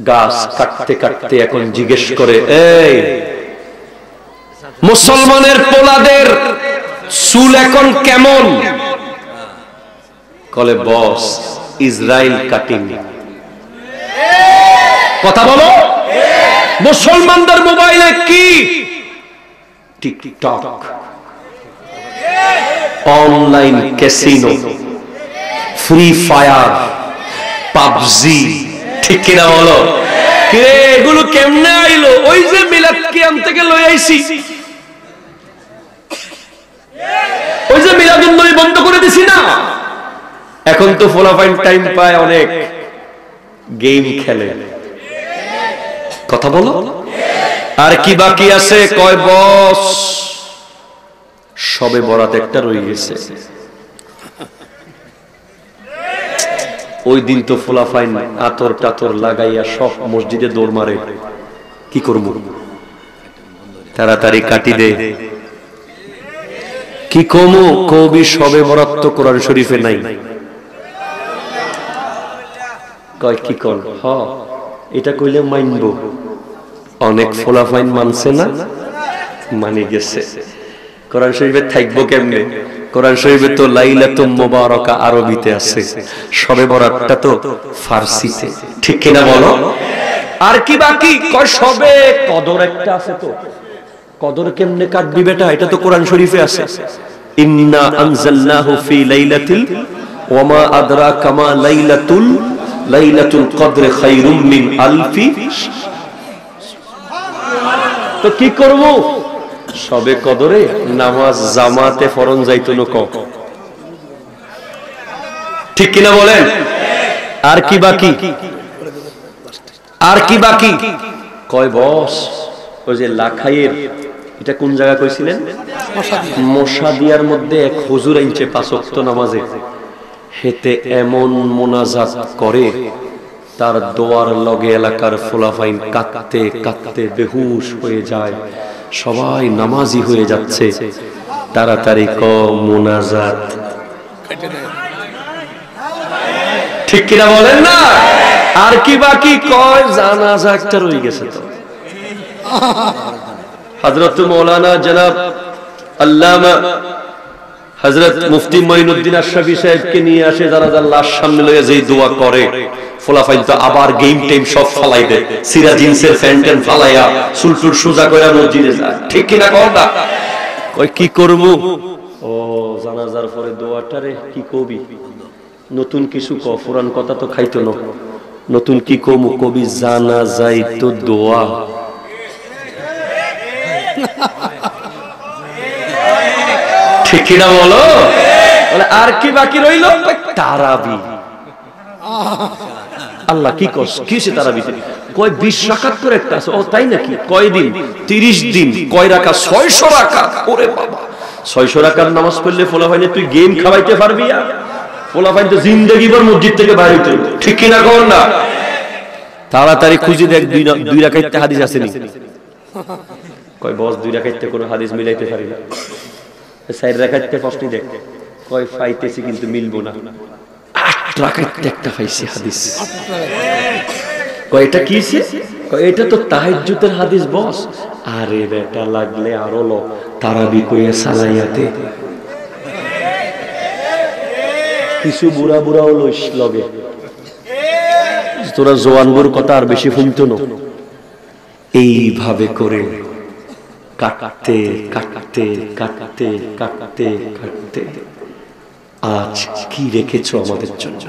গাছ কাটতে কাটতে এখন জিজ্ঞেস করে, এই মুসলমানের পোলাদের চুল এখন কেমন? কলে বস ইসরায়েল কাটিং। কথা বলো। মুসলমানদের মোবাইলে কি? TikTok, online casino, free fire, PUBG. ঠিক কিনা বলো? কে এগুলো কেমনে আইলো? ওই যে মিলাদ কিয়াম থেকে লই আইছি, ওই যে মিলাদুন নবী বন্ধ করে দিছি না। এখন তো ফোলাফাইন টাইম পায়, অনেক গেম খেলে। কথা বলো। আর কি বাকি আছে? কয় বস সবে বরাত একটা রয়ে গেছে। ওই দিন তো ফোলাফাইন আতর টাতর লাগাইয়া সব মসজিদে দৌড় মারে। কি করব? তাড়াতাড়ি কাটি দে। কি কমু? কবি সবে বরাত তো কোরআন শরীফে নাই। কয় কি কর? হ, এটা কইলে মানবো। অনেক ফোলাফাইন মানছে না, মানে গেছে। কোরআন শরীফে থাকবো কেমনে? কোরআন শরীফে তো লাইলাতুম মুবারাকা আরবিতে আছে, শবে বরাতটা তো ফারসিতে। ঠিক কিনা বলো? আর কি বাকি? কয় শবে কদর একটা আছে। তো কদর কেমনে কাটবি বেটা? এটা তো কোরআন শরীফে আছে। ইন্না আনজালনাহু ফি লাইলাতিল ওয়া মা আদরাকা মা লাইলাতুল কদর খায়রুম মিন আলফি। তো কি করব? সবে কদরে নামাজ জামাতে ফরজ যাইতো না। ঠিক কিনা বলেন? আর কি বাকি? আর কি বাকি? কয় বস ওই যে লাখাইয়ের, এটা কোন জায়গা কইছিলেন? মশাদিয়ার মধ্যে এক হুজুর আইছে 5 ওয়াক্ত নামাজে, হেতে এমন মোনাজাত করে, তার দোয়ার লগে এলাকার ফোলাফাইন কাঁদতে কাঁদতে বেহুশ হয়ে যায়। সবাই নামাজি হয়ে যাচ্ছে। তাড়াতাড়ি ক মোনাজাত। ঠিক কিনা বলেন না? আর কি বাকি? কয় জানাজা একটা রয়ে গেছে। তো হযরত মাওলানা জনাব আল্লামা হযরত মুফতি মঈনুদ্দিন আশরাফী সাহেবকে নিয়ে আসে, জানাজার লাশ সামনে লইয়া যেই দোয়া করে, ফোলাফাইন তো আবার গেম টাইম সব ফালাই দেয়, সিরা জিন্সের ফ্যান্টেন ফালাইয়া চুলটুল সোজা কইরা মসজিদে যায়। ঠিক কিনা কথা? কই কি করব? ও জানাজার পরে দোয়াটারে কি কবি? নতুন কিছু ক, পুরান কথা তো খাইতো না। নতুন কি কমু? কবি জানাজাই তো দোয়া। ঠিক কিনা বলো? আর কি বাকি রইল? তারাবি। আল্লাহ কি কস? কিসে তারাবিতে? কয় 20 রাকাত করে একটা আছে। ও তাই নাকি? কয় দিন? 30 দিন। কয় রাকাত? 600 রাকাত। ওরে বাবা, 600 রাকাত নামাজ পড়লে ফোলাফাইনে তুই গেম খাওয়াইতে পারবি? ফোলাফাইন তো জিন্দেগি ভর মসজিদ থেকে বাইরে হইতে। ঠিক কিনা কর না? তাড়াতাড়ি খুঁজে দেখ 2 রাকাতে হাদিস আছে নি। কয় বস 2 রাকাতে কোনো হাদিস মিলাইতে পারি না। 4 রাকাতে প্রশ্ন দেখ। কয় পাইতেছি কিন্তু মিলবো না। 8 রাকাতে একটা পাইছি হাদিস। কয় এটা কিছে? কয় এটা তো তাহাজ্জুদের হাদিস বস। আরে বেটা লাগলে আরো লো, তারাবি কইয়া সালাইয়াতে কিছু বুড়া বুড়াও লইস লগে। তোরা জওয়ানগুর কথা আর বেশি শুনতো না। এইভাবে করে কাটতে কাটতে কাটতে কাটতে কাটতে আজ কি রেখেছো আমাদের জন্য?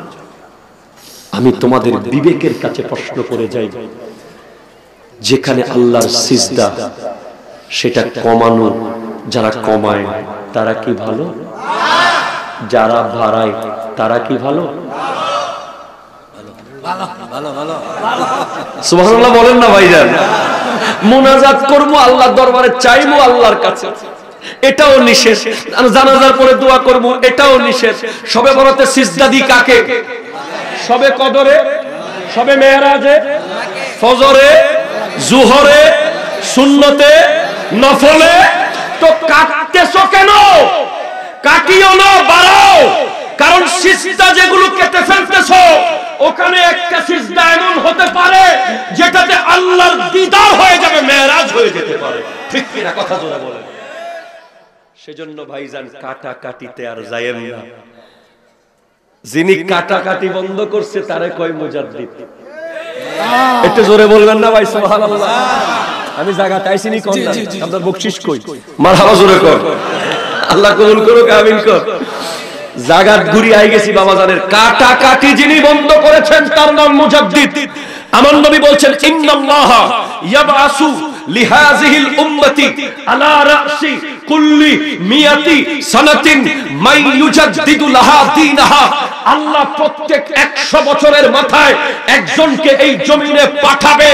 আমি তোমাদের বিবেকের কাছে প্রশ্ন করে যাই, যেখানে আল্লাহর সিজদা সেটা কমানো, যারা কমায় তারা কি ভালো? যারা বাড়ায় তারা কি ভালো? সুবহানাল্লাহ বলেন না ভাইজান? মুনাজাত করবো আল্লাহর দরবারে, চাইবো আল্লাহর কাছে, এটাও নিষেধ। জানাজার পরে দোয়া করবো, এটাও নিষেধ। শবে বরাতে সিজদা দি কাকে? শবে কদরে, শবে মেরাজে, ফজরে, জোহরে, সুন্নতে, নফলে। তো কাটতেছো কেন? কাটিও না, বাড়াও। কারণ সিজদা যেগুলো কেটে ফেলতেছো, ওখানে একটা সিজদা এমন হতে পারে কথা জোরে বলেন। সেজন্য ভাইজান কাটাকাটিতে আর যায়েন না। যিনি কাটাকাটি বন্ধ করছে তারে কয় মুজাদ্দিদ। একটু জোরে বলবেন না ভাই সুবহানাল্লাহ। আমি জায়গাতে আইছিনি কোন না, আপনার বকশিশ কই? মারহাবা জোরে কর। আল্লাহ কবুল করুক, আমিন কর। জাগাত ঘুরি আই গেছি বাবাজানের। কাটাকাটি যিনি বন্ধ করেছেন তার নাম মুজাদ্দিদ। আমার নবী বলছেন ইন্নাল্লাহা ইয়াবআসু লিহাযিহিল উম্মতি আলা রাসি কুল্লি মিয়াতি সানাতিন মান ইউজাদ্দিদু লাহা দীনাহা। আল্লাহ প্রত্যেক 100 বছরের মাথায় একজনকে এই জমিনে পাঠাবে,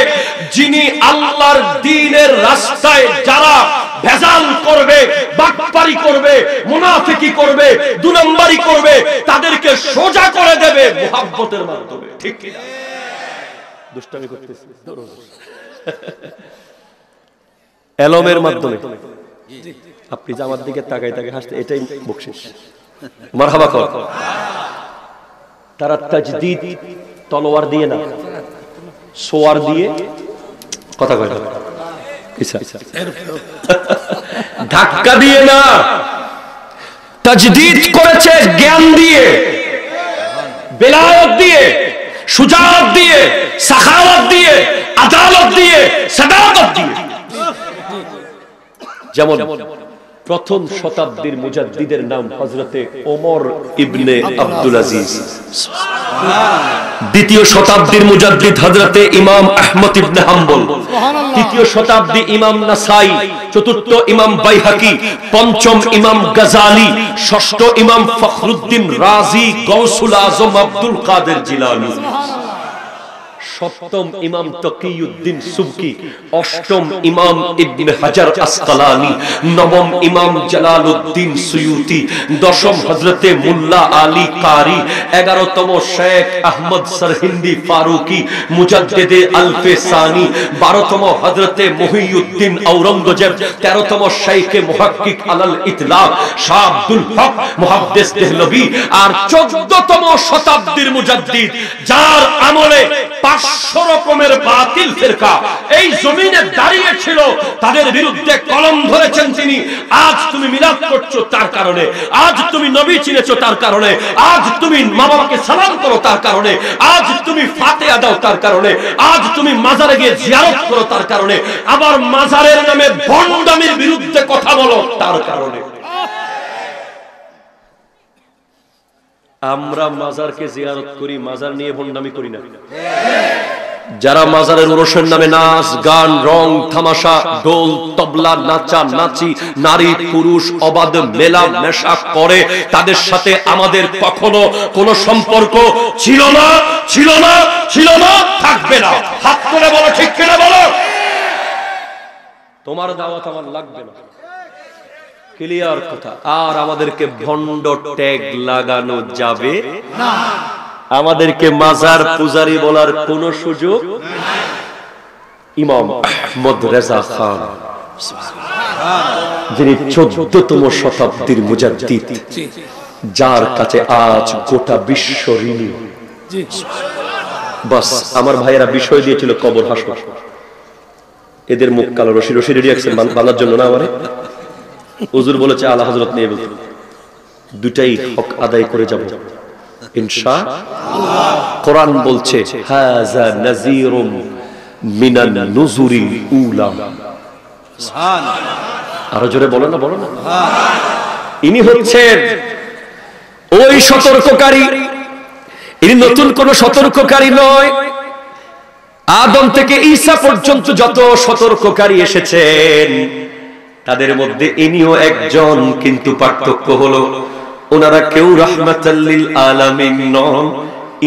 যিনি আল্লাহর দ্বীনের রাস্তায় যারা ভেজাল করবে, বাটপারি করবে, মুনাফিকি করবে, দুই নম্বরই করবে, তাদেরকে সোজা করে দেবে মুহাব্বতের মাধ্যমে। ঠিক কি না? দুষ্টামি করতেছি এলমের মাধ্যমে। আপনি যে আমার দিকে তাকাই তাকাই হাসতে, এটাই বকশিশ। মারহাবা কর। তারা তাজদীদ তলোয়ার দিয়ে না, সোয়ার দিয়ে কথা কয় না, ধাক্কা দিয়ে না, তাজদীদ করেছে জ্ঞান দিয়ে, বেলায়েত দিয়ে, সুজাত দিয়ে, সাখাওয়াত দিয়ে, আদালত দিয়ে, সাদাকত দিয়ে। যেমন প্রথম শতাব্দীর মুজাদ্দিদের নাম হযরতে ওমর ইবনে আব্দুল আজিজ। দ্বিতীয় শতাব্দীর মুজাদ্দিদ হযরতে ইমাম আহমদ ইবনে হাম্বল। তৃতীয় শতাব্দী ইমাম নাসাই। চতুর্থ ইমাম বাইহাকি। পঞ্চম ইমাম গাজালি। ষষ্ঠ ইমাম ফখরুদ্দিন রাজি গৌসুল আজম আব্দুল কাদের জিলানী। সপ্তম ইমাম তকিউদ্দিন সুবকি। অষ্টম ইমাম ইবনে হাজার আসকালানি। নবম ইমাম জালালউদ্দিন সুয়ুতি। দশম হযরতে মুল্লা আলী কারি। 11তম শেখ আহমদ সরহিন্দি ফারুকি মুজাদ্দিদে আলফে সানি। 12তম হযরতে মুহিউদ্দিন আওরঙ্গজেব। 13তম শেখ মুহাক্কিক আলাল ইতলাক শাহ আব্দুল হক মুহাদ্দিস দেহলভী। আর 14তম শতাব্দীর মুজাদ্দিদ যার আমলে 500 রকমের বাতিল ফিরকা এই জমিনে দাঁড়িয়ে ছিল, তাদের বিরুদ্ধে কলম ধরেছেন তিনি। আজ তুমি মিলাদ করছো তার কারণে, আজ তুমি নবী চিনেছো তার কারণে, আজ তুমি মা বাবাকে সালাম করো তার কারণে, আজ তুমি ফাতিহা দাও তার কারণে, আজ তুমি মাজারে গিয়ে জিয়ারত করো তার কারণে, আবার মাজারের নামে ভণ্ডামির বিরুদ্ধে কথা বলো তার কারণে। আমরা মাজারকে জিয়ারত করি, মাজার নিয়ে ভণ্ডামি করি না। যারা মাজারের উরসের নামে নাচ গান রং তামাশা ঢোল তবলা নাচা নাচি নারী পুরুষ অবাধ মেলা মেশা করে, তাদের সাথে আমাদের কখনো কোনো সম্পর্ক ছিল না, ছিল না, ছিল না, থাকবে না। হাত করে বলো ঠিক কিনা বলো। তোমার দাওয়াত আমার লাগবে না, ক্লিয়ার কথা। আর আমাদেরকে ভণ্ড ট্যাগ লাগানো যাবে না, আমাদেরকে মাজার পূজারি বলার কোন সুযোগ নাই। ইমাম আহমদ রেজা খান যিনি 14তম শতাব্দীর মুজাদ্দিদ, যার কাছে আজ গোটা বিশ্ব ঋণী। বাস আমার ভাইয়েরা বিষয় দিয়েছিল কবর হাসর। এদের মুখ কালো, রশি রশি রেডি আছেন বানার জন্য না আমারে। হুজুর বলেছে আলা হযরত নিয়ে বলতে, দুটাই হক আদায় করে যাব ইনশাআল্লাহ। কোরআন বলছে হাযা নাযীরুম মিনান নুজুরিল উলা। সুবহানাল্লাহ। আরো জোরে বলো না, বলো না। ইনি হচ্ছেন ওই সতর্ককারী। ইনি নতুন কোন সতর্ককারী নয়। আদম থেকে ঈসা পর্যন্ত যত সতর্ককারী এসেছেন তাদের মধ্যে ইনিও একজন, কিন্তু পার্থক্য হলো ওনারা কেউ রাহমাতাল লিল আলামিন নন,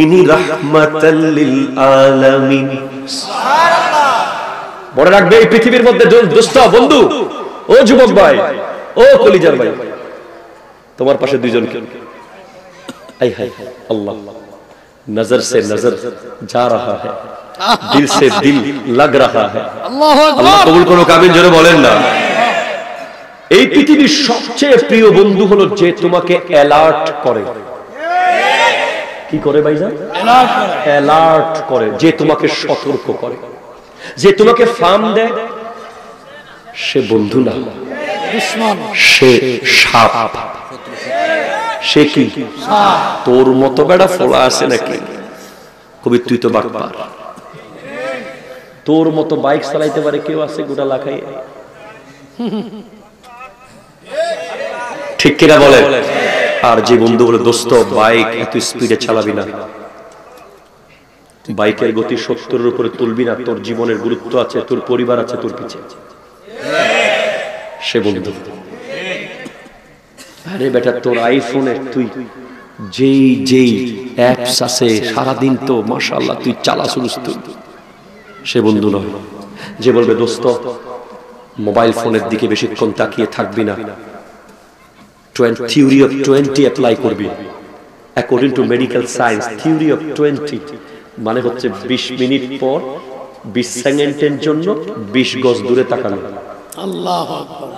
ইনি রাহমাতাল লিল আলামিন। সুবহানাল্লাহ। মনে রাখবে এই পৃথিবীর মধ্যে দোস্ত বন্ধু, ও যুবক ভাই, ও কলিজার ভাই, তোমার পাশে দুইজন কে আই হাই আল্লাহ नजर से नजर जा रहा है, दिल से दिल लग रहा है। আল্লাহ কবুল করুক, আমিন জোরে বলেন না। এই পৃথিবীর সবচেয়ে প্রিয় বন্ধু হলো যে তোমাকে অ্যালার্ট করে। কি করে ভাইজান? অ্যালার্ট করে, যে তোমাকে সতর্ক করে, যে তোমাকে ফার্ম দেয়, সে বন্ধু না। সে সাপ। সে কি? তোর মতো বেড়া ফোলা আছে নাকি? কবি তুই তো বাটপার। তোর মতো বাইক চালাইতে পারে কেউ আছে গোটা লাখাই? ঠিক কিনা বলে? আর যে বন্ধু বলে দোস্ত বাইক এত স্পিডে চালাবি না, বাইকের গতি 70-এর উপরে তুলবি না, তোর জীবনের গুরুত্ব আছে, তোর পরিবার আছে তোর পিছে, সে বন্ধু। আরে বেটা তোর আইফোনে তুই যেই যেই অ্যাপস আছে সারাদিন তো মাশাআল্লাহ তুই চালাছুস, সে বন্ধু নয়। যে বলবে দোস্ত মোবাইল ফোনের দিকে বেশিক্ষণ তাকিয়ে থাকবি না, থিওরি অফ 20 অ্যাপ্লাই করবি। According to medical science theory of 20 মানে হচ্ছে 20 মিনিট পর 20 সেকেন্ডের জন্য 20 গজ দূরে তাকানো। আল্লাহু আকবার,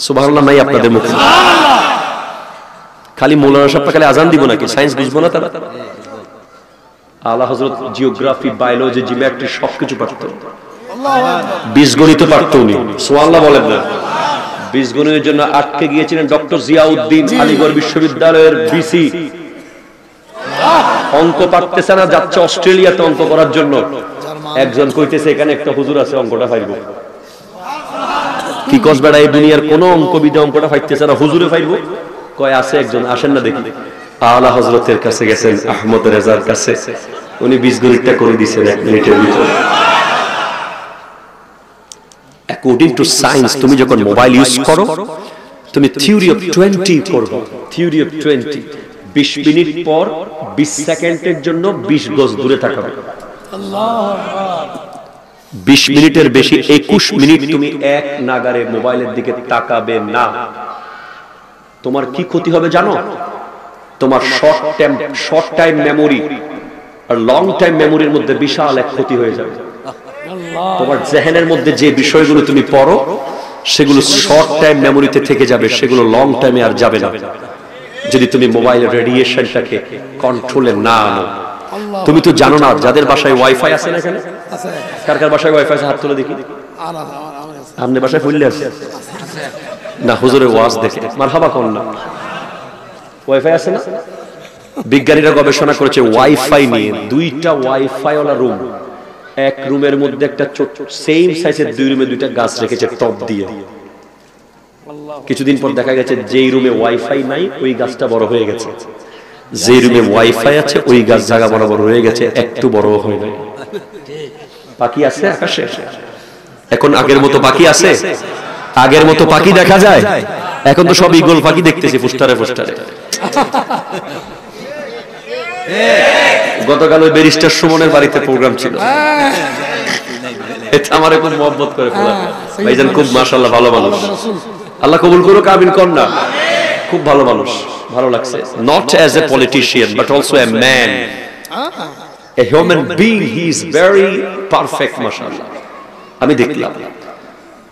সুবহানাল্লাহ নাই আপনাদের মুখে? খালি মৌলানা সাহেব খালি আজান দিব নাকি? সায়েন্স বুঝবো না তারা? আলা হযরত জিওগ্রাফি, বায়োলজি, জিওমেট্রি সবকিছু পারতো, বীজগণিত পারতো উনি। সুবহানাল্লাহ বলেন না? বীজগণিতের জন্য আটকে গিয়েছিলেন ডক্টর জিয়াউদ্দিন আলিগড় বিশ্ববিদ্যালয়ের ভিসি। অঙ্ক পারতেছে না, যাচ্ছে অস্ট্রেলিয়াতে অঙ্ক করার জন্য। একজন কইতেছে এখানে একটা হুজুর আছে অঙ্কটা পাইবো। কি কস বেড়া, এই দুনিয়ার কোন অঙ্কবিদে অঙ্কটা পাইতেছে না, হুজুরে পাইবো? কয় আছে একজন, আসেন না দেখি। আলা হযরতের কাছে গেছেন, আহমদ রেজার কাছে, উনি বীজগণিতটা করে দিয়েছেন 1 মিনিটের ভিতরে। অ্যাকর্ডিং টু সায়েন্স তুমি যখন মোবাইল ইউজ করো তুমি থিওরি অফ 20 করবে। থিওরি অফ 20 20 মিনিট পর 20 সেকেন্ডের জন্য 20 গজ দূরে থাকবে। আল্লাহু আকবার। 20 মিনিটের বেশি 21 মিনিট তুমি এক নাগারে মোবাইলের দিকে তাকাবে না। তোমার কি ক্ষতি হবে জানো? তোমার শর্ট টাইম মেমোরি আর লং টাইম মেমোরির মধ্যে বিশাল এক ক্ষতি হয়ে যাবে। তোমার জেহেনের মধ্যে যে বিষয়গুলো তুমি পড়ো সেগুলো শর্ট টাইম মেমোরিতে থেকে যাবে, সেগুলো লং টাইমে আর যাবে না যদি তুমি মোবাইলের রেডিয়েশনটাকে কন্ট্রোলে না আনো। তুমি তো জানো না যাদের বাসায় ওয়াইফাই আছে না, এখানে কার কার বাসায় ওয়াইফাই আছে হাত তুলে দেখি। আপনার বাসায় ফুললে আছে না? হুজুরের ওয়াজ দেখে মারহাবা কোন না, ওয়াইফাই আছে না? বিজ্ঞানীরা গবেষণা করেছে ওয়াইফাই নিয়ে, 2টা ওয়াইফাই ওয়ালা রুম, এক রুমের মধ্যে একটা ছোট সেম সাইজের 2 রুমে 2টা গাছ রেখেছে টপ দিয়ে। কিছুদিন পর দেখা গেছে যেই রুমে ওয়াইফাই নাই ওই গাছটা বড় হয়ে গেছে, যে রুমে ওয়াইফাই আছে ওই গাছ জায়গা বরাবর হয়ে গেছে, একটু বড় হয় নাই। পাখি আছে আকাশে এখন? আগের মতো পাখি আছে? আগের মতো পাখি দেখা যায়? এখন তো সব ঈগল পাখি দেখতেছি পোস্টারে পোস্টারে। গতকাল ওই ব্যারিস্টার সুমনের বাড়িতে প্রোগ্রাম ছিল, এটা আমার খুব মহব্বত করে ভাইজান, খুব মাশাআল্লাহ ভালো মানুষ, আল্লাহ কবুল করুক, আমিন কর না। খুব ভালো মানুষ, ভালো লাগছে। Not as a politician but also a man, a human being, he is very perfect মাশাআল্লাহ। আমি দেখলাম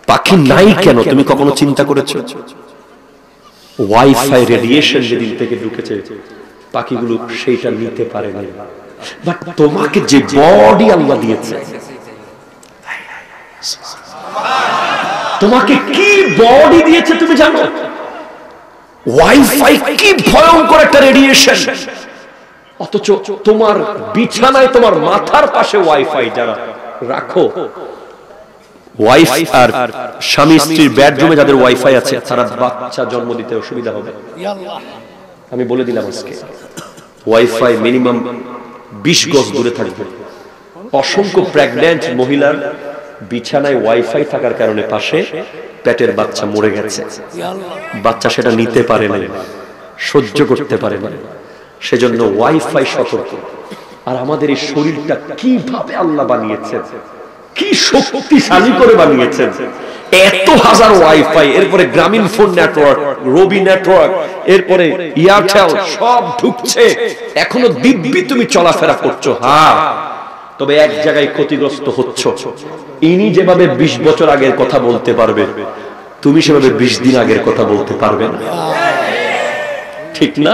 পাখি নাই কেন তুমি কখনো চিন্তা করেছো? ওয়াইফাই রেডিয়েশন যেদিন থেকে ঢুকেছে পাখিগুলো সেইটা নিতে পারে না। বাট তোমাকে যে বডি আল্লাহ দিয়েছে, তোমাকে কি বডি দিয়েছে তুমি জানো? ওয়াইফাই কি ভয়ঙ্কর একটা রেডিয়েশন, অথচ তোমার বিছানায় তোমার মাথার পাশে ওয়াইফাই যারা রাখো, ওয়াইফ আর স্বামী স্ত্রীর বেডরুমে যাদের ওয়াইফাই আছে তারা বাচ্চা জন্ম দিতে অসুবিধা হবে। আমি বলে দিলাম আজকে ওয়াইফাই মিনিমাম 20 গজ দূরে থাকবে। অসংখ্য প্রেগন্যান্ট মহিলার বিছানায় ওয়াইফাই থাকার কারণে পাশে পেটের বাচ্চা মরে গেছে, বাচ্চা সেটা নিতে পারে না, সহ্য করতে পারে না, সেজন্য ওয়াইফাই সতর্ক। আর আমাদের এই শরীরটা কিভাবে আল্লাহ বানিয়েছেন, কি শক্তিশালী করে বানিয়েছেন, এত হাজার ওয়াইফাই, এরপরে গ্রামীণ ফোন নেটওয়ার্ক, রবি নেটওয়ার্ক, এরপরে এয়ারটেল সব ঢুকছে, এখনো দিব্যি তুমি চলাফেরা করছো। হ্যাঁ, তবে এক জায়গায় ক্ষতিগ্রস্ত হচ্ছ। ইনি যেভাবে 20 বছর আগের কথা বলতে পারবে, তুমি সেভাবে 20 দিন আগের কথা বলতে পারবে না, ঠিক না?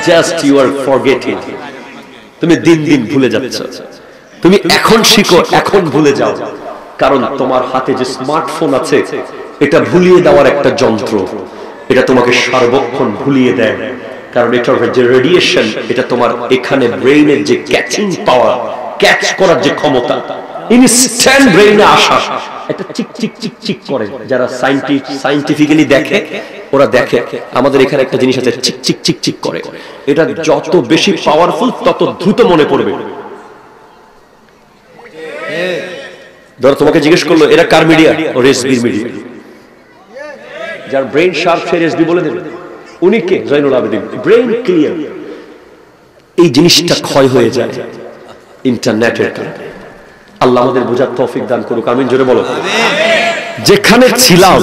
জাস্ট ইউ আর ফরগেটিং, তুমি দিন দিন ভুলে যাচ্ছ। তুমি এখন শিখো, এখন ভুলে যাও, কারণ তোমার হাতে যে স্মার্টফোন আছে এটা ভুলিয়ে দেওয়ার একটা যন্ত্র, এটা তোমাকে সার্বক্ষণ ভুলিয়ে দেয়, কারণ এটার যে রেডিয়েশন, এটা তোমার এখানে ব্রেইনের যে ক্যাচিং পাওয়ার, ক্যাচ করার যে ক্ষমতা, ইনস্ট্যান্ট ব্রেইনে আসা, এটা চিক চিক চিক চিক করে। যারা সায়েন্টিফিক্যালি দেখে, ওরা দেখে আমাদের এখানে একটা জিনিস আছে, চিক চিক চিক চিক করে। এটা যত বেশি পাওয়ারফুল তত দ্রুত মনে পড়বে। ধরো তোমাকে জিজ্ঞেস করলো এরা কার মিডিয়া, ও রেসবির মিডিয়া। যার ব্রেইন শার্প সে রেসবি বলে দেবে। উনি কে? জয়নুল আবেদিন। Brain clear. এই জিনিসটা ক্ষয় হয়ে যায় ইন্টারনেটের কারণে। আল্লাহ আমাদের বোঝার তৌফিক দান করুক, আমিন জোরে বলো। যেখানে ছিলাম,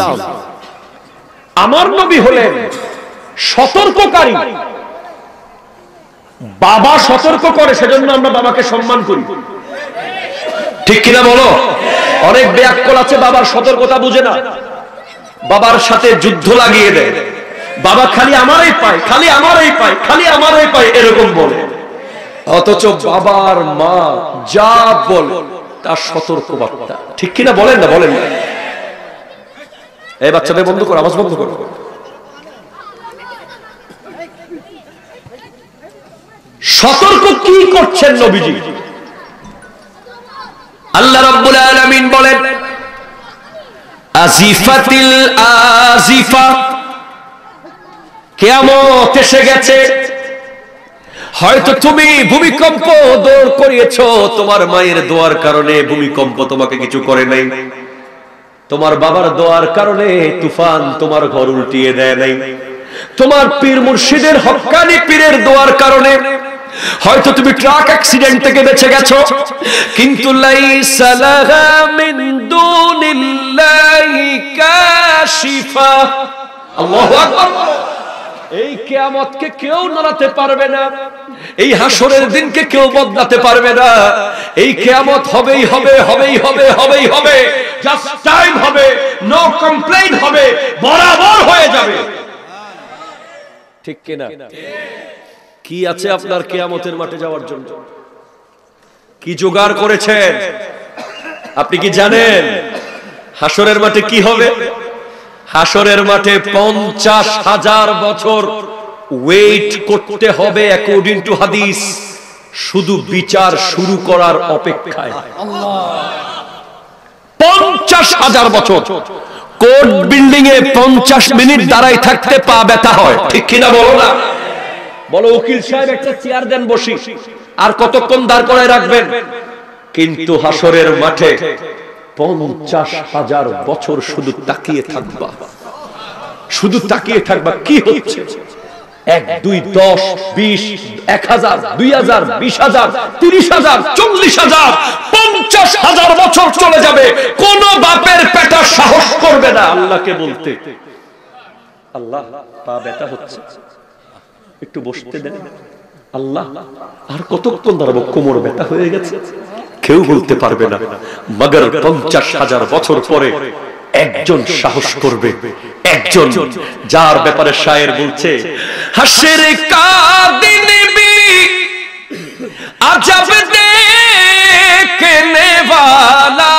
আমার নবী হলেন সতর্ককারী। বাবা সতর্ক করে, সেজন্য আমরা বাবাকে সম্মান করি, ঠিক কিনা বলো? অনেক বেয়াক্কল আছে বাবার সতর্কতা বুঝে না, বাবার সাথে যুদ্ধ লাগিয়ে দেয়। বাবা খালি আমারই পায়, খালি আমারই পায়, খালি আমারই পায়, এরকম বলে। অথচ বাবার মা যা বলে তার সতর্ক বার্তা, ঠিক কিনা বলেন না? বলেন না? এই বাচ্চাদের বন্ধ করো, আওয়াজ বন্ধ করো। সতর্ক কি করছেন নবীজি? আল্লাহ রাব্বুল আলামিন বলেন, আজিফাতিল আজিফা, কিয়ামত এসে গেছে। হয়তো তুমি ভূমিকম্প দৌড় করিয়েছো, তোমার মায়ের দোয়ার কারণে ভূমিকম্প তোমাকে কিছু করে নাই, তোমার বাবার দোয়ার কারণে তুফান তোমার ঘর উল্টিয়ে দেয় নাই, তোমার পীর মুর্শিদের হক্কানি পীরের দোয়ার কারণে হয়তো তুমি ট্রাক অ্যাক্সিডেন্ট থেকে বেঁচে গেছো, কিন্তু লাইসা লাহা মিন দুনিল্লাহি কাশিফা। আল্লাহু আকবার। এই কিয়ামতকে কেউ নড়াতে পারবে না, এই হাসরের দিনকে কেউ বদলাতে পারবে না। এই কিয়ামত হবেই হবে, হবেই হবে, হবেই হবে। জাস্ট টাইম হবে, নো কমপ্লেইন হবে, বরাবর হয়ে যাবে, ঠিক কিনা? কি আছে আপনার কিয়ামতের মাঠে যাওয়ার জন্য? কি জোগাড় করেছেন? আপনি কি জানেন হাসরের মাঠে কি হবে? হাসরের মাঠে 50,000 বছর ওয়েট করতে হবে অ্যাকর্ডিং টু হাদিস, শুধু বিচার শুরু করার অপেক্ষায়। 50,000 বছর কোর্ট বিল্ডিং এ 50 মিনিট দাঁড়াই থাকতে পা ব্যথা হয়, ঠিক কিনা বলো না? বলো উকিল সাহেব একটা চেয়ার দেন বসি, আর কতক্ষণ দাঁড় করায় রাখবেন? কিন্তু হাসরের মাঠে 50,000 বছর শুধু তাকিয়ে থাকবা, শুধু তাকিয়ে থাকবা। কি হচ্ছে? 1, 2, 10, 20, 1000, 2000, 20,000, 30,000, 40,000, 50,000 বছর চলে যাবে। কোন বাপের পেটা সাহস করবে না আল্লাহকে বলতে, আল্লাহ পা ব্যথা হচ্ছে, একটু বসতে দেন। আল্লাহ আর কতক্ষণ দাঁড়াবো, কোমর ব্যথা হয়ে গেছে। কেউ বলতে পারবে না। মগর 50,000 বছর পরে একজন সাহস করবে, একজন, যার ব্যাপারে শায়ের বলছে, হাসর কা দিন ভি আজব দেখনে वाला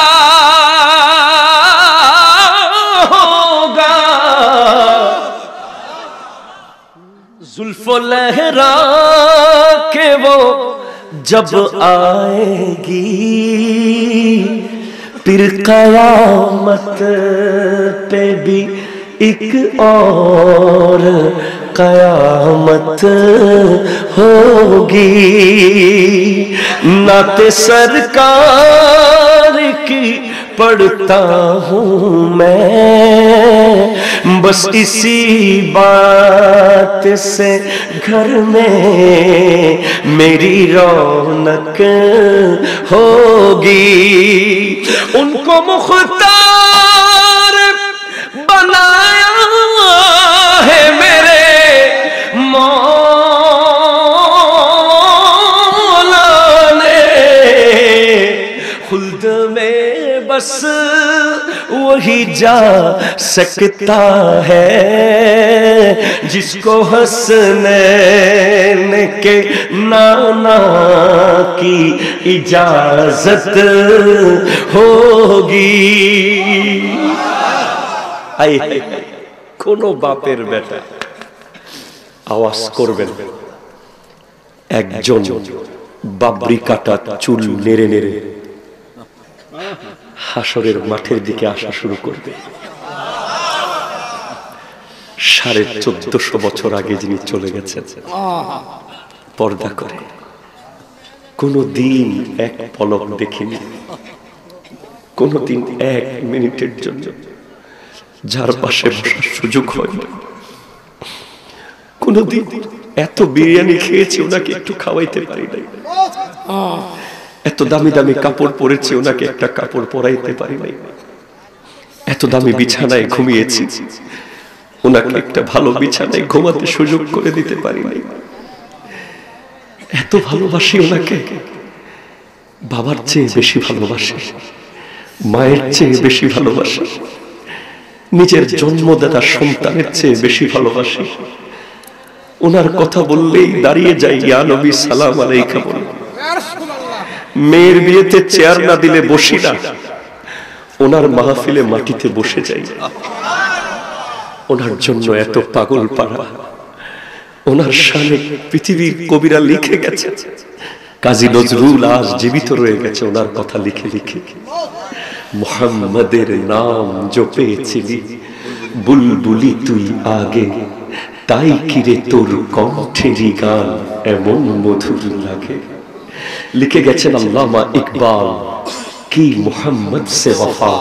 होगा, जुल्फो लहरा के वो जब आएगी, फिर कयामत पे भी एक और कयामत होगी। नाते सरकार की पढ़ता हूँ मैं, बस इसी बात से घर में मेरी रौनक होगी। उनको मुख्तार बनाया है मेरे मौला ने, खुल्द में बस वही जा सकता है जिसको हसनैन के नाना की इजाजत होगी। হায় হায়, কোন বাপের বেটা আওয়াজ করবেন, একজন বাবরি কাটা চুল নেড়ে নেড়ে হাসরের মাঠের দিকে আসা শুরু করবে। 1450 বছর আগে যিনি চলে গেছেন পর্দা করে, কোনদিন এক পলক দেখিনি, কোনদিন 1 মিনিটের জন্য যার পাশে বসার সুযোগ হয় না, কোনদিন এত বিরিয়ানি খেয়েছি ওনাকে একটু খাওয়াইতে পারি নাই, এত দামি দামি কাপড় পরেছি ওনাকে একটা কাপড় পরাইতে পারি নাই, এত দামি বিছানায় ঘুমিয়েছি ওনাকে একটা ভালো বিছানায় ঘুমাতে সুযোগ করে দিতে পারি নাই। এত ভালোবাসি ওনাকে, বাবার চেয়ে বেশি ভালোবাসি, মায়ের চেয়ে বেশি ভালোবাসি, নিজের জন্মদাতা সন্তানের চেয়ে বেশি ভালোবাসি। ওনার কথা বললেই দাঁড়িয়ে যাই, ইয়া নবী সালাম আলাইকা বলে। মেয়ের বিয়েতে চেয়ার না দিলে বসি না, ওনার মাহফিলে মাটিতে বসে যাই। ওনার জন্য এত পাগল পাড়া, ওনার শানে পৃথিবীর কবিরা লিখে গেছে। কাজী নজরুল আজ জীবিত রয়ে গেছে ওনার কথা লিখে লিখে। মুহাম্মাদের নাম জপেছিলি বুলবুলি তুই আগে, তাই কিরে তোর কণ্ঠেরই গান এমন মধুর লাগে। লিখে গেছেন আল্লামা ইকবাল, কি মুহাম্মদ সে वफा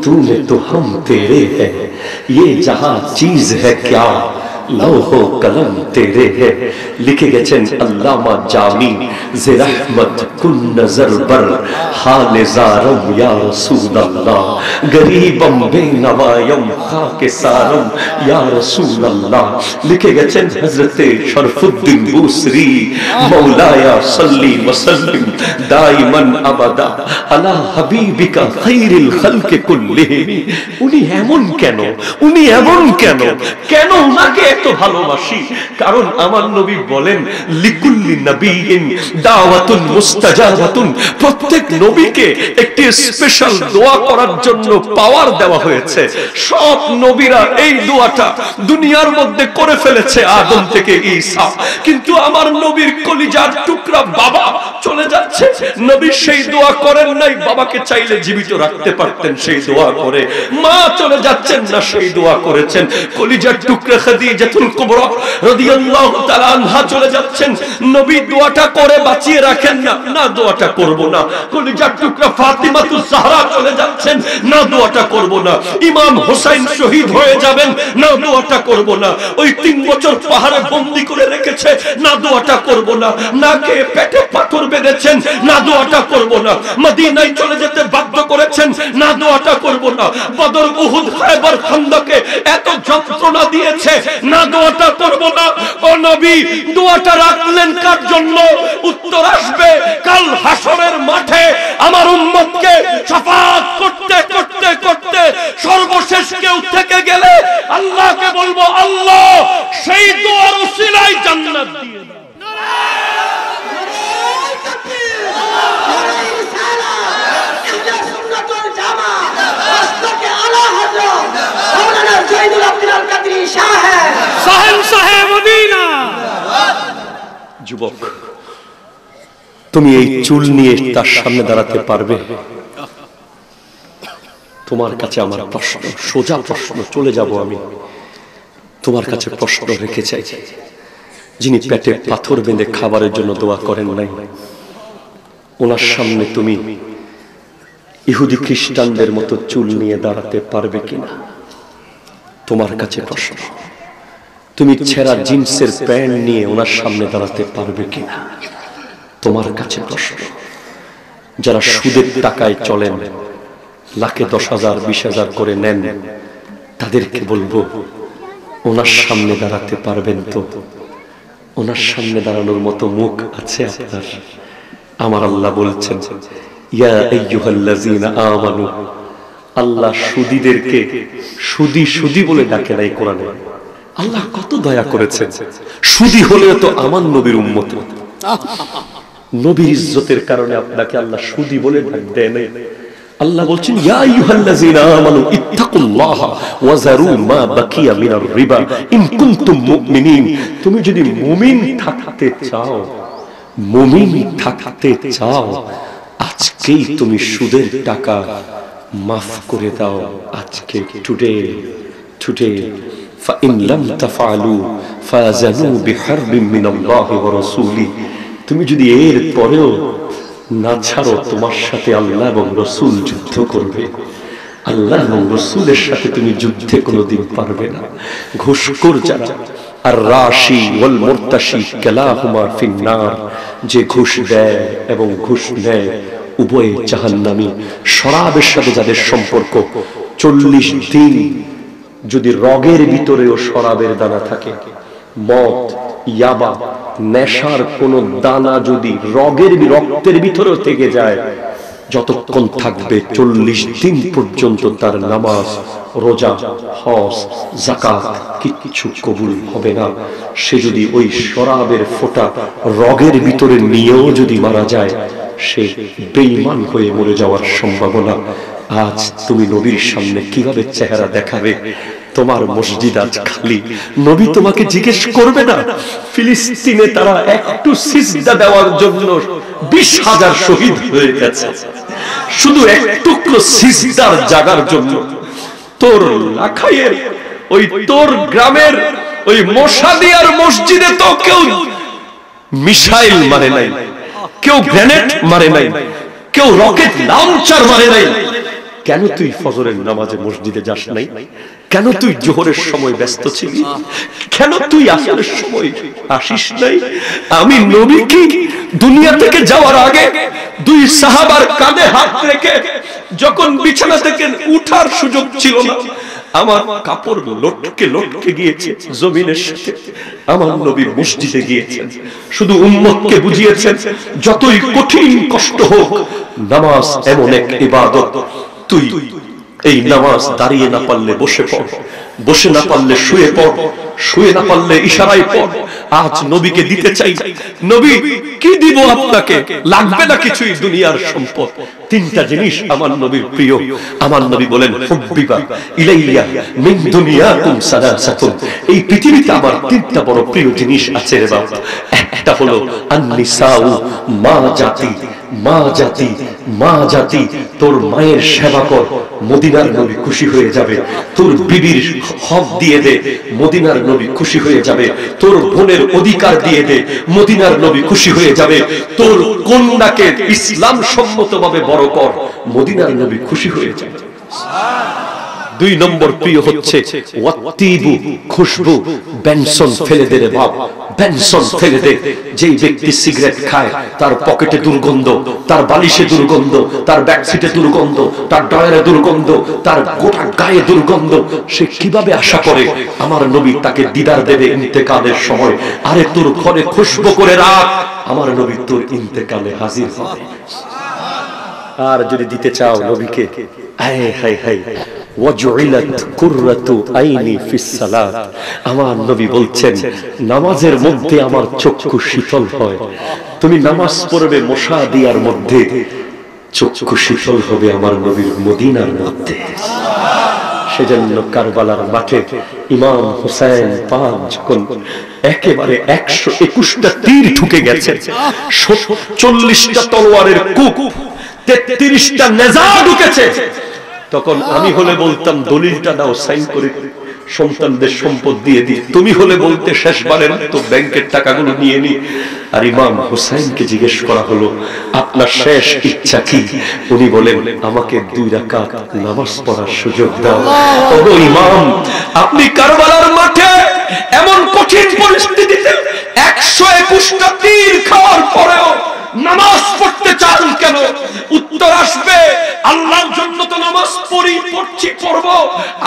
तूने तो हम तेरे है, ये जहां चीज है क्या लौहो कलम तेरे है। लिखे गए अल्लामा जामी जे रहमत कुन नजर बर हाल जारम या रसूल अल्लाह, गरीबम बेनवायम खाके सारम या रसूल अल्लाह। लिखे गए हजरत शरफुद्दीन बूसरी, मौलाया सल्ली वसल्लिम दाइमन अबदा अला हबीबिका खैरिल खल्के कुल्लिहिम। उनी एमन केन, उनी एमन केन, केन उनाके এত ভালোবাসি? কারণ আমার নবী বলেন লিকুল্লি নবিয়িন দাওয়াতুন মুস্তাজাবাতুন, প্রত্যেক নবীকে একটি স্পেশাল দোয়া করার জন্য পাওয়ার দেওয়া হয়েছে। সব নবীরা এই দোয়াটা দুনিয়ার মধ্যে করে ফেলেছে আদম থেকে ঈসা, কিন্তু আমার নবীর কলিজার টুকরা বাবা চলে যাচ্ছে, নবী সেই দোয়া করেন নাই। বাবাকে চাইলে জীবিত রাখতে পারতেন, সেই দোয়া করে। মা চলে যাচ্ছেন না, সেই দোয়া করেছেন। কলিজার টুকরা খাদিজাতুল কুবরা রাদিয়াল্লাহু তাআলা আনহা চলে যাচ্ছেন, নবী দোয়াটা করে বাঁচিয়ে রাখেন না, না দোয়াটা করব না। কলিজার টুকরা ফাতিমাতুজ জাহরা চলে যাচ্ছেন, না দোয়াটা করব না। ইমাম হোসেন শহীদ হয়ে যাবেন, না দোয়াটা করব না। ওই 3 বছর পাহাড়ে বন্দী করে রেখেছে, না দোয়াটা করব না। নাকে পেটে পাথর বেঁধেছেন, না দোয়াটা করব না। মদিনায় চলে যেতে বাধ্য করেছেন, না দোয়াটা করব না। বদর, উহুদ, খায়বার, খন্দকে এত যন্ত্রণা দিয়েছে, না দোয়াটা করব না। ও নবী দোয়াটা রাখলেন কার জন্য? উত্তর আসবে কাল হাসরের মাঠে। আমার উম্মতকে শাফাত করতে করতে করতে সর্বশেষ কেউ থেকে গেলে আল্লাহকে বলবো, আল্লাহ সেই দোয়ার উসিলায় জান্নাত দিয়ে দাও। যুবক, তুমি এই চুল নিয়ে তার সামনে দাঁড়াতে পারবে? তোমার কাছে আমার প্রশ্ন, সোজা প্রশ্ন, চলে যাব আমি। তোমার কাছে প্রশ্ন রেখে চাই, যিনি পেটে পাথর বেঁধে খাবারের জন্য দোয়া করেন নাই, ওনার সামনে তুমি ইহুদি খ্রিস্টানদের মতো চুল নিয়ে দাঁড়াতে পারবে কিনা? তোমার কাছে প্রশ্ন। তুমি ছেঁড়া জিন্সের প্যান্ট নিয়ে ওনার সামনে দাঁড়াতে পারবে কিনা? তোমার কাছে প্রশ্ন। যারা সুদের টাকায় চলেন, লাখে 10,000 20,000 করে নেন, তাদেরকে বলবো ওনার সামনে দাঁড়াতে পারবেন তো? ওনার সামনে দাঁড়ানোর মতো মুখ আছে আপনার? আমার আল্লাহ বলছেন, ইয়া আইয়ুহাল্লাযীনা আমানু, আল্লাহ সুদীদেরকে সুদী সুদী বলে ডাকে নাই কোরআনে। আল্লাহ কত দয়া করেছেন। সুদী হলেও তো আমার নবীর উম্মত, নবীর ইজ্জতের কারণে আপনাকে আল্লাহ সুদী বলে ডাক দেয় নাই। আল্লাহ বলছেন ইয়া আইয়ুহাল্লাযীনা আমানু ইত্তাকুল্লাহা ওয়া যারু মা বাকিয়া মিনার রিবা ইন কুনতুম মুমিনিন। তুমি যদি মুমিন থাকতে চাও, মুমিন থাকতে চাও, আজকেই তুমি সুদের টাকা মাফ করে দাও। আজকে টুডে ফাইন লাম তাফআলু ফাযানু বিহারবিন মিনাল্লাহি ওয়া রাসূলিহি। তুমি যদি এর পরেও না ছাড়ো, তোমার সাথে আল্লাহ এবং রাসূল যুদ্ধ করবে। আল্লাহ এবং রাসূলের সাথে তুমি যুদ্ধে কোনোদিন পারবে না। ঘুষখোর যারা, আর রাশি ওয়াল মুরতাশি কালাহুমা ফিন্নার, যে ঘুষ দেয় এবং ঘুষ নেয় উভয়ে জাহান্নামী। শরাবের সাথে যাদের সম্পর্ক, 40 দিন যদি রগের ভিতরেও শরাবের দানা থাকে, মদ, ইয়াবা, নেশার কোন দানা যদি রক্তের ভিতরেও থেকে যায়, যতক্ষণ থাকবে 40 দিন পর্যন্ত তার নামাজ, রোজা, হজ, যাকাত কিচ্ছু কবুল হবে না। সে যদি ওই শরাবের ফোঁটা রগের ভিতরে নিয়েও যদি মারা যায়, সে বেঈমান হয়ে মরে যাওয়ার সম্ভাবনা। আজ তুমি নবীর সামনে কিভাবে চেহারা দেখাবে? তোমার মসজিদ আজ খালি। নবী তোমাকে জিজ্ঞেস করবে না? ফিলিস্তিনে তারা একটু সিজদা দেওয়ার জন্য 20,000 শহীদ হয়ে গেছে, শুধু একটু সিজদার জাগার জন্য। তোর লাখাইয়ের ওই তোর গ্রামের ওই মশাদিয়ার মসজিদে তো কেউ মিসাইল মারে নাই, কেউ গ্রেনেড মারে নাই, কেউ রকেট লঞ্চার মারে নাই। কেন তুই ফজরের নামাজে মসজিদে যাস নাই? কেন তুই জোহরের সময় ব্যস্ত ছিলি? কেন তুই আসরের সময় আসিস নাই? আমি নবী কি দুনিয়া থেকে যাওয়ার আগে 2 সাহাবার কাঁধে হাত রেখে যখন বিছানা থেকে উঠার সুযোগ ছিল না, আমার কাপড় লটকে গিয়েছে জমিনের সাথে, আমার নবী মসজিদে গিয়েছেন, শুধু উম্মতকে বুঝিয়েছেন যতই কঠিন কষ্ট হোক, নামাজ এমন এক ইবাদত, তুই এই নামাজ দাঁড়িয়ে না পারলে বসে পড়, বসে না পারলে শুয়ে পড়, শুয়ে না পারলে ইশারায় পড়। আজ নবীকে দিতে চাই। নবী কি দিব আপনাকে? লাগবে না কিছুই দুনিয়ার সম্পদ। 3টা জিনিস আমার নবীর প্রিয়। আমার নবী বলেন হুব্বিবা ইলাইয়া মিন দুনিয়াকুম সালাসাতুন। এই পৃথিবীতে আমার 3টা বড় প্রিয় জিনিস আছে রে বাবা। একটা হলো আন-নিসাউ, মা জাতি, মা জাতি, মা জাতি। তোর মায়ের সেবা কর, মদিনার নবী খুশি হয়ে যাবে। তোর বিবির হক দিয়ে দে, মদিনার নবী খুশি হয়ে যাবে। তোর বোনের অধিকার দিয়ে দে, মদিনার নবী খুশি হয়ে যাবে। তোর কন্যাকে ইসলাম সম্মতভাবে বড় কর, মদিনার নবী খুশি হয়ে যাবে। 2 নম্বর প্রিয় হচ্ছে ওয়াত্তিবু, খুশবু। বেনসন ফেলে দে রে বাপ, বেনসন ফেলে দে। যেই ব্যক্তি সিগারেট খায়, তার পকেটে দুর্গন্ধ, তার বালিশে দুর্গন্ধ, তার ব্যাকসিটে দুর্গন্ধ, তার ডয়ারে দুর্গন্ধ, তার গোটা গায়ে দুর্গন্ধ, সে কিভাবে আশা করে আমার নবী তাকে দিদার দেবে ইন্তেকালের সময়? আরে তোর ঘরে খুশবু করে রাখ, আমার নবী তোর ইন্তেকালে হাজির হবে। আর যদি দিতে চাও নবীকে, হায় হায় হায়, ওয়াজুইলাত কুররাতু আইনি ফিস সালাত। আমার নবী বলছেন নামাজের মধ্যে আমার চক্ষু শীতল হয়। তুমি নামাজ পড়বে মুসাদিয়ার মধ্যে, চক্ষু শীতল হবে আমার নবীর মদিনার মধ্যে। সেজন্য কারবালার মাঠে ইমাম হুসাইন পাক যখন একেবারে 121টা তীর ঢুকে গেছে, 40টা তলোয়ারের কূপ, 33টা নেজা ঢুকেছে, তখন আমি হলে বলতাম দলিলটা দাও, সাইন করে সন্তানদের সম্পদ দিয়ে দিই। তুমি হলে বলতে শেষবারের তো ব্যাংকের টাকাগুলো নিয়ে নি। আর ইমাম হুসাইনকে জিজ্ঞেস করা হলো আপনার শেষ ইচ্ছা কি? উনি বলেন আমাকে 2 রাকাত নামাজ পড়ার সুযোগ দাও। ওগো ইমাম, আপনি কারবালার মাঠে এমন কঠিন পরিস্থিতিতে 121টা তীর খাওয়ার পরেও নামাজ পড়তে চান কেন? উত্তর আসবে আল্লাহর জন্য তো নামাজ পড়বো।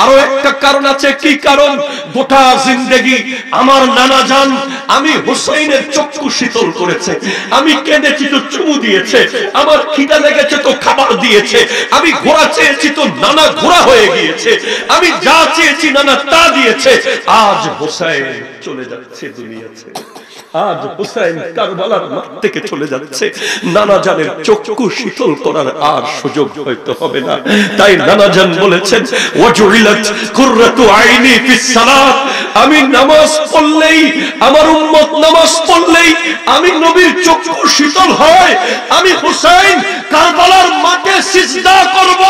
আরো একটা কারণ আছে। কি কারণ? গোটা জিন্দেগি আমার নানা জান আমি হুসাইনের চক্ষু শীতল করেছে, আমি কেঁদেছি তো চুমু দিয়েছে, আমার খিদা লেগেছে তো খাবার দিয়েছে, আমি ঘোড়া চেয়েছি তো নানা ঘোড়া হয়ে গিয়েছে, আমি যা চেয়েছি নানা তা দিয়েছে। আজ হুসাইন চলে যাচ্ছে দুনিয়া ছেড়ে, আজ হুসাইন কারবালার মাঠ থেকে চলে যাচ্ছে, নানা জানের চক্ষু শীতল করার আর সুযোগ হয়তো হবে না। তাই নানা জান বলেছেন, ওয়াজুইলাত কুররাতু আইনি ফিস সালাত, আমি নামাজ পড়লেই, আমার উম্মত নামাজ পড়লেই আমি নবীর চক্ষু শীতল হয়। আমি হুসাইন কারবালার মাঠে সিজদা করব,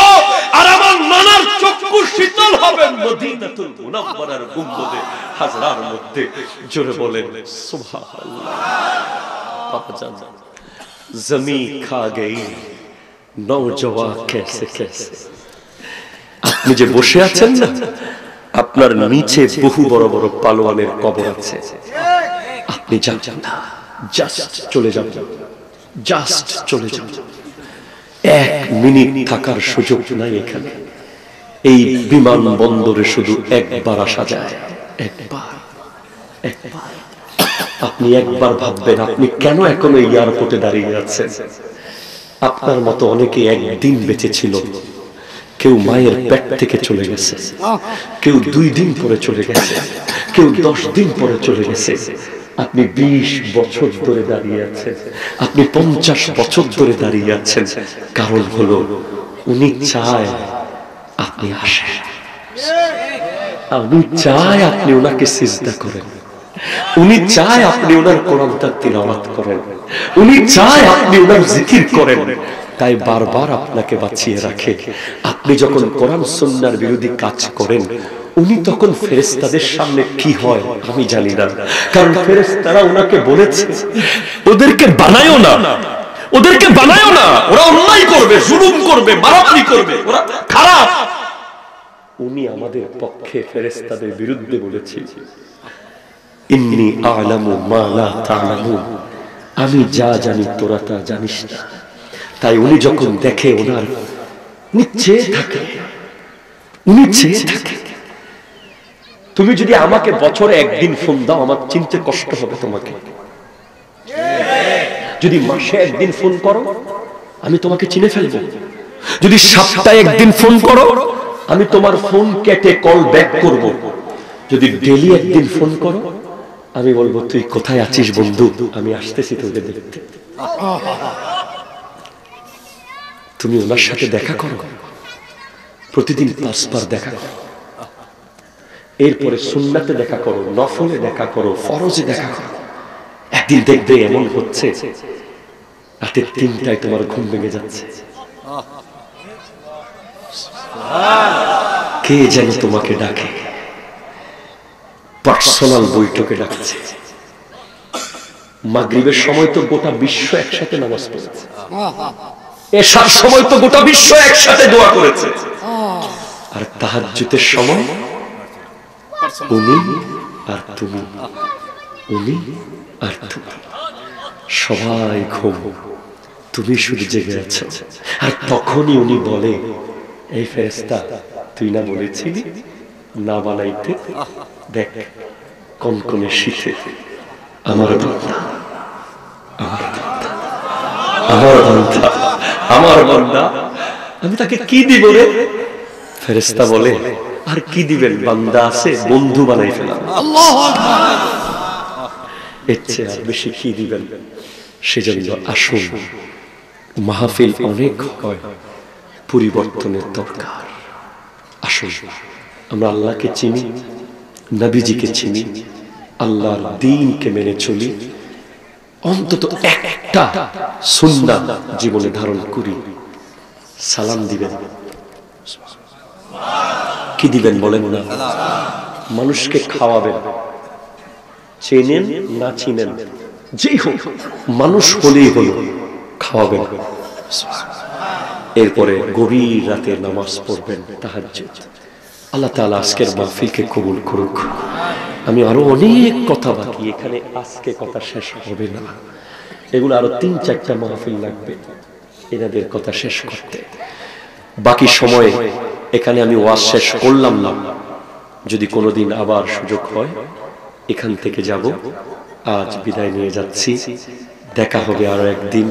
আর আমার নানার চক্ষু শীতল হবে মদিনাতুল মুনাওয়ারার গুম্বদে হাজরার মধ্যে। জোরে বলেন সুবহানাল্লাহ। বাবা জান, জমি খা গই নওজওয়া कैसे कैसे। আপনি যে বসে আছেন না, আপনার নিচে বহু বড় বড় পালোয়ানের কবর আছে। আপনি যান না, জাস্ট চলে যান, জাস্ট চলে যান। 1 মিনিট থাকার সুযোগ নাই এখানে। এই বিমান বন্দরে শুধু একবার আসা যায়, একবার। আপনি একবার ভাববেন, আপনি কেন এখনো এয়ারপোর্টে দাঁড়িয়ে আছেন? আপনার মতো অনেকে একদিন বেঁচে ছিল, কেউ মায়ের পেট থেকে চলে গেছে, কেউ 2 দিন পরে চলে গেছে, কেউ 10 দিন পরে চলে গেছে। আপনি 20 বছর ধরে দাঁড়িয়ে আছেন, আপনি 50 বছর ধরে দাঁড়িয়ে আছেন। কারণ হলো উনি চায় আপনি আসেন, উনি চায় আপনি ওনাকে সিজদা করেন, উনি চায় আপনি ওনার কোরআনটা তিলাওয়াত করেন, উনি চায় আপনি ওনার জিকির করেন। তাই বারবার আপনাকে বাঁচিয়ে রাখে। আপনি যখন কোরআন সুন্নাহর বিরোধী কাজ করেন, উনি তখন ফেরেশতাদের সামনে কি হয় আমি জানি না, কারণ ফেরেশতারা ওনাকে বলেছে ওদেরকে বানায়ও না, ওদেরকে বানায়ও না, ওরা অন্যায় করবে, জুলুম করবে, মারামারি করবে, ওরা খারাপ। উনি আমাদের পক্ষে ফেরেশতাদের বিরুদ্ধে বলেছে, ইন্নী আ'লামু মা লা তা'লামুন, আমি যা জানি তোরা তা জানিস না। তাই উনি যখন দেখে ওনার নিচে থাকে, উনি চেয়ে থাকে। তুমি যদি আমাকে বছরে 1 দিন ফোন দাও, আমার চিনতে কষ্ট হবে তোমাকে। যদি মাসে 1 দিন ফোন করো, আমি তোমাকে চিনে ফেলবো। যদি সপ্তাহে 1 দিন ফোন করো, আমি তোমার ফোন কেটে কল ব্যাক করব। যদি ডেইলি 1 দিন ফোন করো, আমি বলবো তুই কোথায় আছিস বন্ধু, আমি আসতেছি তোকে দেখতে। তুমি ওনার সাথে দেখা করো, প্রতিদিন 5 বার দেখা করো, এরপরে সুন্নাতে দেখা করো, নফলে দেখা করো, ফরজে দেখা করো। একদিন দেখবে এমন হচ্ছে রাতে 3টায় তোমার ঘুম ভেঙে যাচ্ছে, কে যেন তোমাকে ডাকে, পার্সোনাল বৈঠকে ডাকছে। মাগরিবের সময় তো গোটা বিশ্ব একসাথে নামাজ পড়েছে, এশার সময় তো গোটা বিশ্ব একসাথে দোয়া করেছে, আর তাহাজ্জুদের সময় উনি আর তুমি, উনি আর তুমি, সবাই ঘুম, তুমি শুধু জেগে আছো। আর তখনই উনি বলে, এই ফেরেশতা তুই না বলেছিলি না বানাইতে, দেখ কনকনে শীতে আমার বান্দা, আমার বান্দা, আমার বান্দা, আমার বান্দা, আমি তাকে কি দিব রে? ফেরেশতা বলে, আর কি দিবেন, বান্দা আছে, বন্ধু বানাই ফেলাম। আল্লাহু আকবার। এর চেয়ে আর বেশি কি দিবেন? সেজন্য আসুন, মাহফিল অনেক হয়, পরিবর্তনের দরকার। আসুন আমরা আল্লাহকে চিনি, নবীজিকে চিনি, আল্লাহর দ্বীনকে মেনে চলি, অন্তত একটা সুন্নাত জীবনে ধারণ করি। সালাম দিবেন, কি দিবেন বলেন না? মানুষকে খাওয়াবেন, চেনেন না চিনেন, যেই হোক মানুষ হলেই হলো, খাওয়াবেন। এরপরে গভীর রাতে নামাজ পড়বেন, তাহাজ্জুদ। আল্লাহ তাআলা আজকের মাহফিলকে কবুল করুক। আমি আরো অনেক কথা বাকি, এখানে আজকে কথা শেষ হবে না, এগুলো আরো 3-4টা মাহফিল লাগবে এনাদের কথা শেষ করতে। বাকি সময়ে এখানে আমি ওয়াজ শেষ করলাম না, যদি কোনোদিন আবার সুযোগ হয় এখান থেকে যাব। আজ বিদায় নিয়ে যাচ্ছি, দেখা হবে আরো একদিন।